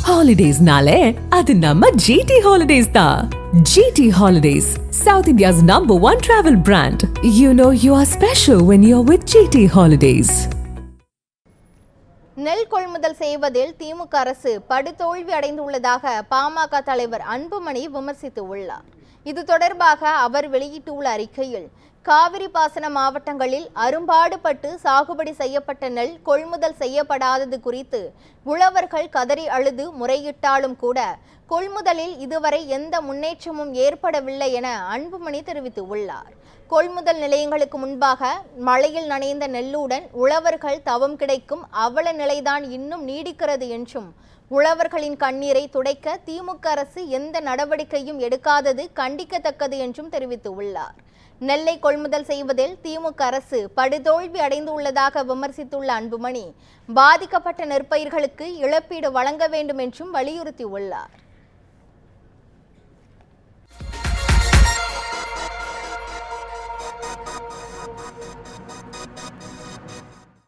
ஹாலிடேஸ்னாலே அது நம்ம ஜிடி ஹாலிடேஸ் தான். GT Holidays, South India's #1 travel brand. You know you are special when you're with GT Holidays. நெல் கொள்முதல் செய்வதில் திமுக அரசு படுதோல்வி அடைந்துள்ளதாக பாமக தலைவர் அன்புமணி விமர்சித்து உள்ளார். இது தொடர்பாக அவர் வெளியிட்டுள்ள அறிக்கையில், காவிரி பாசன மாவட்டங்களில் அரும்பாடுபட்டு சாகுபடி செய்யப்பட்ட நெல் கொள்முதல் செய்யப்படாதது குறித்து உழவர்கள் கதறி அழுது முறையிட்டாலும் கூட கொள்முதலில் இதுவரை எந்த முன்னேற்றமும் ஏற்படவில்லை என அன்புமணி தெரிவித்துள்ளார். கொள்முதல் நிலையங்களுக்கு முன்பாக மழையில் நனைந்த நெல்லுடன் உழவர்கள் தவம் கிடைக்கும் அவல நிலைதான் இன்னும் நீடிக்கிறது என்றும், உழவர்களின் கண்ணீரை துடைக்க திமுக அரசு எந்த நடவடிக்கையும் எடுக்காதது கண்டிக்கத்தக்கது என்றும் தெரிவித்துள்ளார். நெல்லை கொள்முதல் செய்வதில் திமுக அரசு படுதோல்வி அடைந்துள்ளதாக விமர்சித்துள்ள அன்புமணி, பாதிக்கப்பட்ட நெற்பயிர்களுக்கு இழப்பீடு வழங்க வேண்டும் என்றும் வலியுறுத்தியுள்ளார்.